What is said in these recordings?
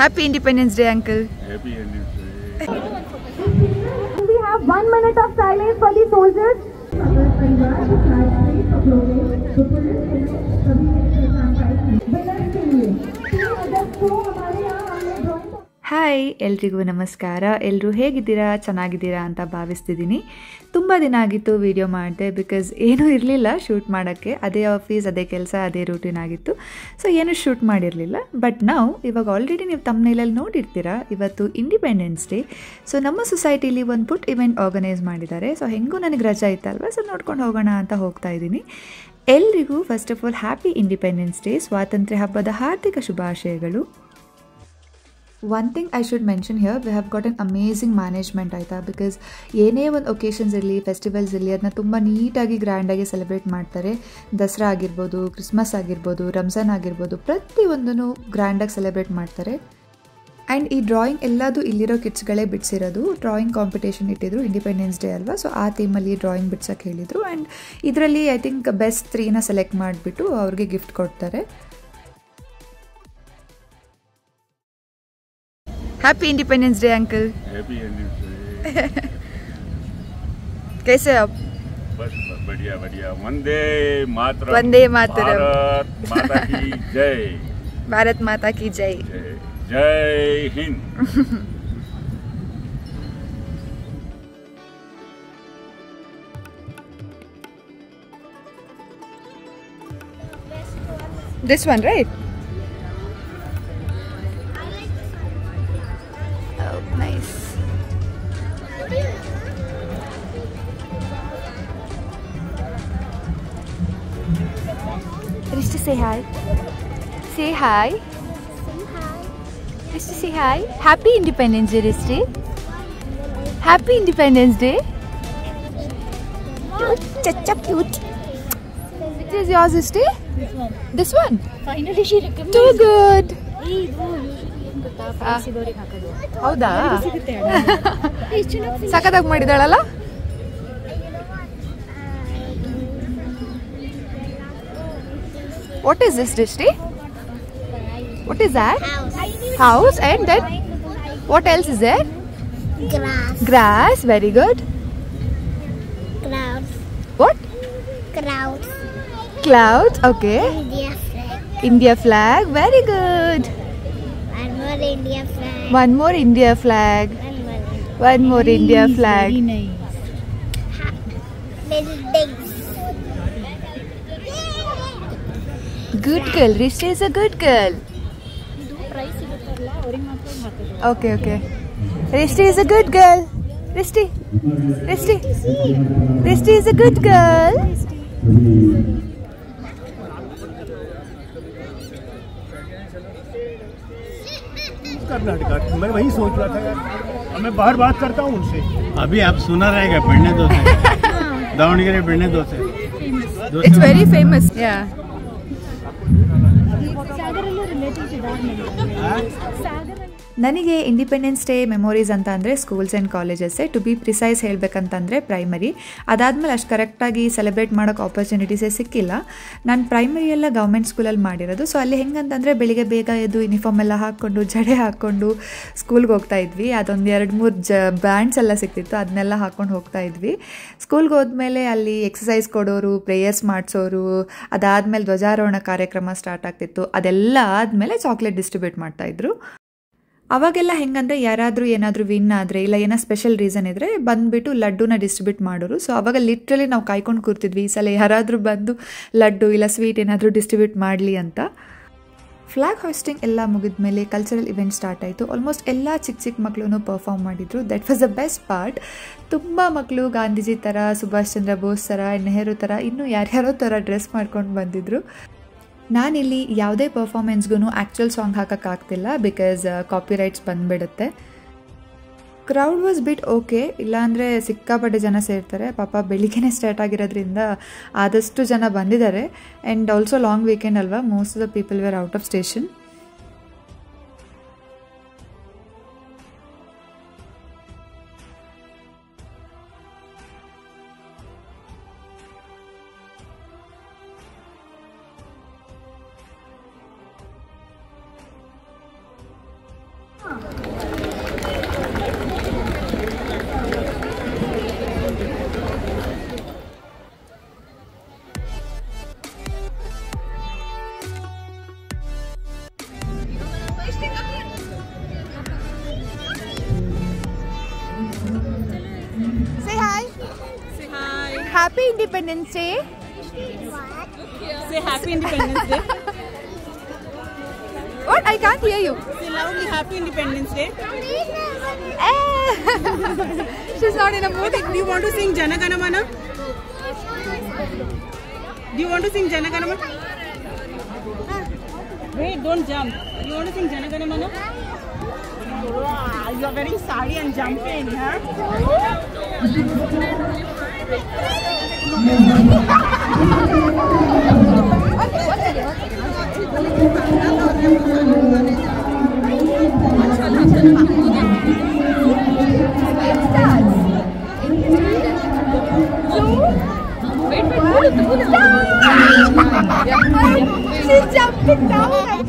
Happy Independence Day, Uncle. Happy Independence Day. We have 1 minute of silence for the soldiers. Hi, ಎಲ್ರಿಗೂ ನಮಸ್ಕಾರ. ಎಲ್ಲರೂ ಹೇಗಿದ್ದೀರಾ? ಚೆನ್ನಾಗಿದ್ದೀರಾ ಅಂತ ಭಾವಿಸ್ತಿದ್ದೀನಿ. ತುಂಬ ದಿನ ಆಗಿತ್ತು ವಿಡಿಯೋ ಮಾಡಿದೆ, ಬಿಕಾಸ್ ಏನೂ ಇರಲಿಲ್ಲ ಶೂಟ್ ಮಾಡೋಕ್ಕೆ. ಅದೇ ಆಫೀಸ್, ಅದೇ ಕೆಲಸ, ಅದೇ ರೂಟೀನ್ ಆಗಿತ್ತು. ಸೊ ಏನೂ ಶೂಟ್ ಮಾಡಿರಲಿಲ್ಲ. ಬಟ್ ಇವಾಗ ಆಲ್ರೆಡಿ ನೀವು ತಮ್ನೇಲಲ್ಲಿ ನೋಡಿರ್ತೀರಾ, ಇವತ್ತು ಇಂಡಿಪೆಂಡೆನ್ಸ್ ಡೇ. ಸೊ ನಮ್ಮ ಸೊಸೈಟಿಲಿ ಒಂದು ಪುಟ್ ಇವೆಂಟ್ ಆರ್ಗನೈಸ್ ಮಾಡಿದ್ದಾರೆ. ಸೊ ಹೆಂಗೂ ನನಗೆ ರಜಾ ಇತ್ತಲ್ವ, ಸೊ ನೋಡ್ಕೊಂಡು ಹೋಗೋಣ ಅಂತ ಹೋಗ್ತಾ ಇದ್ದೀನಿ. ಎಲ್ರಿಗೂ first of all happy independence day, ಸ್ವಾತಂತ್ರ್ಯ ಹಬ್ಬದ ಹಾರ್ದಿಕ ಶುಭಾಶಯಗಳು. One thing I should mention here, we have got an amazing management ಆಯಿತಾ. ಬಿಕಾಸ್ ಏನೇ ಒಂದು ಒಕೇಶನ್ಸ್ ಇರಲಿ, ಫೆಸ್ಟಿವಲ್ಸ್ ಇರಲಿ, ಅದನ್ನ ತುಂಬ ನೀಟಾಗಿ ಗ್ರ್ಯಾಂಡಾಗಿ ಸೆಲೆಬ್ರೇಟ್ ಮಾಡ್ತಾರೆ. ದಸರಾ ಆಗಿರ್ಬೋದು, ಕ್ರಿಸ್ಮಸ್ ಆಗಿರ್ಬೋದು, ರಂಜಾನ್ ಆಗಿರ್ಬೋದು, ಪ್ರತಿಯೊಂದೂ ಗ್ರ್ಯಾಂಡಾಗಿ ಸೆಲೆಬ್ರೇಟ್ ಮಾಡ್ತಾರೆ. ಆ್ಯಂಡ್ ಈ ಡ್ರಾಯಿಂಗ್ ಎಲ್ಲದೂ ಇಲ್ಲಿರೋ ಕಿಡ್ಸ್ಗಳೇ ಬಿಡಿಸಿರೋದು. ಡ್ರಾಯಿಂಗ್ ಕಾಂಪಿಟೇಷನ್ ಇಟ್ಟಿದ್ರು, ಇಂಡಿಪೆಂಡೆನ್ಸ್ ಡೇ ಅಲ್ವಾ, ಸೊ ಆ ಥೀಮಲ್ಲಿ ಡ್ರಾಯಿಂಗ್ ಬಿಡ್ಸೋಕ್ಕೆ ಹೇಳಿದರು. ಆ್ಯಂಡ್ ಇದರಲ್ಲಿ ಐ ಥಿಂಕ್ ಬೆಸ್ಟ್ 3ನ ಸೆಲೆಕ್ಟ್ ಮಾಡಿಬಿಟ್ಟು ಅವ್ರಿಗೆ ಗಿಫ್ಟ್ ಕೊಡ್ತಾರೆ. Happy Independence Day, Uncle. Happy Independence Day. कैसे आप? बस बढ़िया बढ़िया. वंदे मातरम. वंदे मातरम. भारत माता की जय. भारत माता की जय. जय Hind. This one, right? Nice. Rishti, say hi. Say hi. Rishti, say hi. Happy Independence Day, Rishti. Happy Independence Day. Cute, chacha cute. Which is yours, Rishti? This one. This one? Finally she recognized. Too good. ಹೌದಾ? ಸಖತ್ತಾಗಿ ಮಾಡಿದಾಳಲ್ಲ. What is this, Rishti? What is that? House. And then what else is there? Grass. Grass. Very good. Clouds. What? Clouds. Clouds. Okay. India flag. India flag. Very good. One more India flag. One more India flag. One more India flag. Very nice. Buildings. Good girl. Rishti is a good girl. Okay, okay. Rishti is a good girl. Rishti. Rishti. Rishti is a good girl. Karnataka. मैं वही सोच रहा था यार, मैं बाहर बात करता हूँ उनसे. अभी आप सुना रहेगा पढ़ने दो से. दावणगेरे पढ़ने दो से. It's very famous. Yeah. ನನಗೆ ಇಂಡಿಪೆಂಡೆನ್ಸ್ ಡೇ ಮೆಮೊರೀಸ್ ಅಂತ ಅಂದರೆ ಸ್ಕೂಲ್ಸ್ ಆ್ಯಂಡ್ ಕಾಲೇಜಸ್ಸೇ. ಟು ಬಿ ಪ್ರಿಸೈಸ್ ಹೇಳಬೇಕಂತಂದರೆ ಪ್ರೈಮರಿ. ಅದಾದಮೇಲೆ ಅಷ್ಟು ಕರೆಕ್ಟಾಗಿ ಸೆಲೆಬ್ರೇಟ್ ಮಾಡೋಕ್ಕೆ ಆಪರ್ಚುನಿಟೀಸೇ ಸಿಕ್ಕಿಲ್ಲ. ನಾನು ಪ್ರೈಮರಿ ಎಲ್ಲ ಗೌರ್ಮೆಂಟ್ ಸ್ಕೂಲಲ್ಲಿ ಮಾಡಿರೋದು. ಸೊ ಅಲ್ಲಿ ಹೆಂಗಂತಂದರೆ ಬೆಳಿಗ್ಗೆ ಬೇಗ ಎದ್ದು ಯೂನಿಫಾರ್ಮ್ ಎಲ್ಲ ಹಾಕ್ಕೊಂಡು, ಜಡೆ ಹಾಕ್ಕೊಂಡು ಸ್ಕೂಲ್ಗೆ ಹೋಗ್ತಾ ಇದ್ವಿ. ಅದೊಂದು 2-3 ಬ್ಯಾಂಡ್ಸ್ ಎಲ್ಲ ಸಿಕ್ತಿತ್ತು, ಅದನ್ನೆಲ್ಲ ಹಾಕ್ಕೊಂಡು ಹೋಗ್ತಾ ಇದ್ವಿ. ಸ್ಕೂಲ್ಗೆ ಹೋದ್ಮೇಲೆ ಅಲ್ಲಿ ಎಕ್ಸಸೈಸ್ ಕೊಡೋರು, ಪ್ರೇಯರ್ಸ್ ಮಾಡಿಸೋರು, ಅದಾದಮೇಲೆ ಧ್ವಜಾರೋಹಣ ಕಾರ್ಯಕ್ರಮ ಸ್ಟಾರ್ಟ್ ಆಗ್ತಿತ್ತು. ಅದೆಲ್ಲ ಆದಮೇಲೆ ಚಾಕ್ಲೇಟ್ ಡಿಸ್ಟ್ರಿಬ್ಯೂಟ್ ಮಾಡ್ತಾಯಿದ್ರು. ಅವಾಗೆಲ್ಲ ಹೆಂಗಂದರೆ ಯಾರಾದರೂ ಏನಾದರೂ ವಿನ್ ಆದರೆ, ಇಲ್ಲ ಏನೋ ಸ್ಪೆಷಲ್ ರೀಸನ್ ಇದ್ದರೆ ಬಂದುಬಿಟ್ಟು ಲಡ್ಡುನ ಡಿಸ್ಟ್ರಿಬ್ಯೂಟ್ ಮಾಡೋರು. ಸೊ ಅವಾಗ ಲಿಟ್ರಲಿ ನಾವು ಕಾಯ್ಕೊಂಡು ಕೂರ್ತಿದ್ವಿ, ಈ ಸಲ ಯಾರಾದರೂ ಬಂದು ಲಡ್ಡು ಇಲ್ಲ ಸ್ವೀಟ್ ಏನಾದರೂ ಡಿಸ್ಟ್ರಿಬ್ಯೂಟ್ ಮಾಡಲಿ ಅಂತ. ಫ್ಲ್ಯಾಗ್ ಹಾಸ್ಟಿಂಗ್ ಎಲ್ಲ ಮುಗಿದ ಮೇಲೆ ಕಲ್ಚರಲ್ ಇವೆಂಟ್ ಸ್ಟಾರ್ಟ್ ಆಯಿತು. ಆಲ್ಮೋಸ್ಟ್ ಎಲ್ಲ ಚಿಕ್ಕ ಚಿಕ್ಕ ಮಕ್ಕಳು ಪರ್ಫಾರ್ಮ್ ಮಾಡಿದರು. That was the best part. ತುಂಬ ಮಕ್ಕಳು ಗಾಂಧೀಜಿ ಥರ, ಸುಭಾಷ್ ಚಂದ್ರ ಬೋಸ್ ಥರ, ನೆಹರು ಥರ, ಇನ್ನೂ ಯಾರ್ಯಾರೋ ಥರ ಡ್ರೆಸ್ ಮಾಡ್ಕೊಂಡು ಬಂದಿದ್ದರು. ನಾನಿಲ್ಲಿ ಯಾವುದೇ ಪರ್ಫಾರ್ಮೆನ್ಸ್ಗೂ ಆ್ಯಕ್ಚುಯಲ್ ಸಾಂಗ್ ಹಾಕೋಕ್ಕಾಗ್ತಿಲ್ಲ, ಬಿಕಾಸ್ ಕಾಪಿರೈಟ್ಸ್ ಬಂದುಬಿಡುತ್ತೆ. ಕ್ರೌಡ್ ವಾಸ್ ಬಿಟ್ ಓಕೆ, ಇಲ್ಲಾಂದರೆ ಸಿಕ್ಕಾಪಟ್ಟೆ ಜನ ಸೇರ್ತಾರೆ. ಪಾಪ ಬೆಳಿಗ್ಗೆನೇ ಸ್ಟಾರ್ಟ್ ಆಗಿರೋದ್ರಿಂದ ಆದಷ್ಟು ಜನ ಬಂದಿದ್ದಾರೆ. ಆ್ಯಂಡ್ ಆಲ್ಸೋ ಲಾಂಗ್ ವೀಕೆಂಡ್ ಅಲ್ವಾ, most of the people were out of station. Happy Independence Day. Say Happy Independence Day. What? I can't hear you. Say loudly Happy Independence Day. She's not in a mood. Do you want to sing Jana Gana Mana? Do you want to sing Jana Gana Mana? Wait, don't jump. Do you want to sing Jana Gana Mana? Wow, you are wearing sari and jumping, huh? She's jumping down.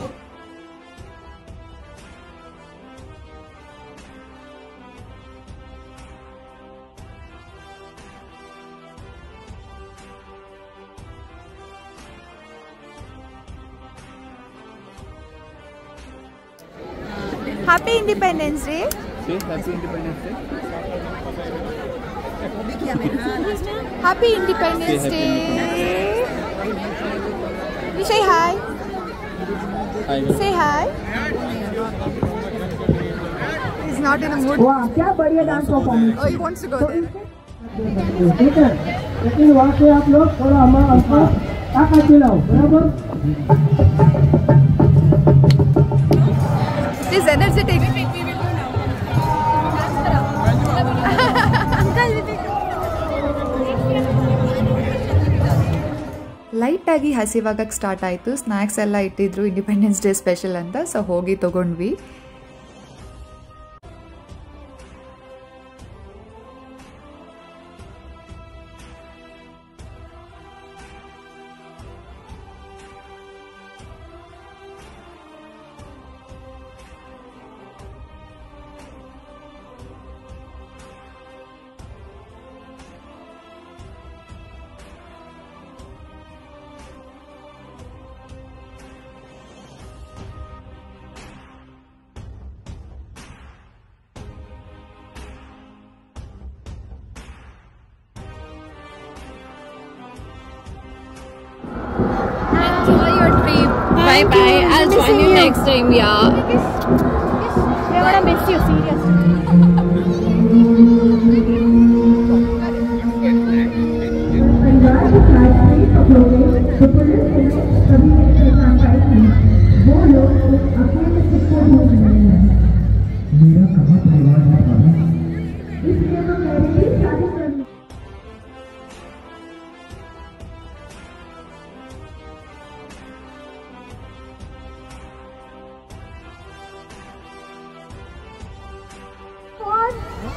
Happy Independence Day. Say Happy Independence Day. Happy Independence Say Day. You say hi. Hi. Say hi. He's not in a mood. वाह क्या बढ़िया dance performance Oh, he wants to go there. ठीक है लेकिन वहाँ से आप लोग थोड़ा हमारा हमको ताकत दिलाओ बराबर It is energetic. ಲೈಟ್ ಆಗಿ ಹಸಿವಾಗಕ್ಕೆ ಸ್ಟಾರ್ಟ್ ಆಯಿತು. ಸ್ನ್ಯಾಕ್ಸ್ ಎಲ್ಲ ಇಟ್ಟಿದ್ರು ಇಂಡಿಪೆಂಡೆನ್ಸ್ ಡೇ ಸ್ಪೆಷಲ್ ಅಂತ. ಸೊ ಹೋಗಿ ತಗೊಂಡ್ವಿ. Enjoy your trip. Bye bye. I'll join you next time. Yeah. We're gonna miss you seriously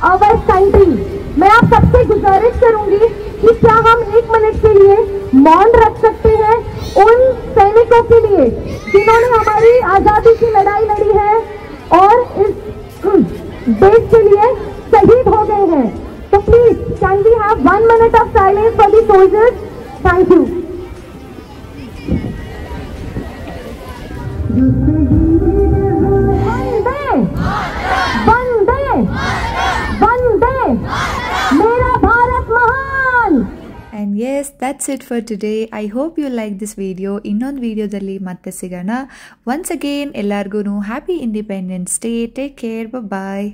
our country. मैं आप सबसे गुजारिश करूंगी कि क्या हम 1 मिनट के लिए मौन रख सकते हैं उन सैनिकों के लिए जिन्होंने हमारी आजादी की लड़ाई लड़ी है और इस देश के लिए शहीद हो गए हैं। तो please can we have 1 minute of silence for the soldiers. Thank you. And yes, that's it for today. I hope you like this video. ಇನ್ನೊಂದು ವಿಡಿಯೋದಲ್ಲಿ ಮತ್ತೆ ಸಿಗೋಣ. Once again, ಎಲ್ಲರಿಗೂ happy Independence Day. Take care. Bye bye.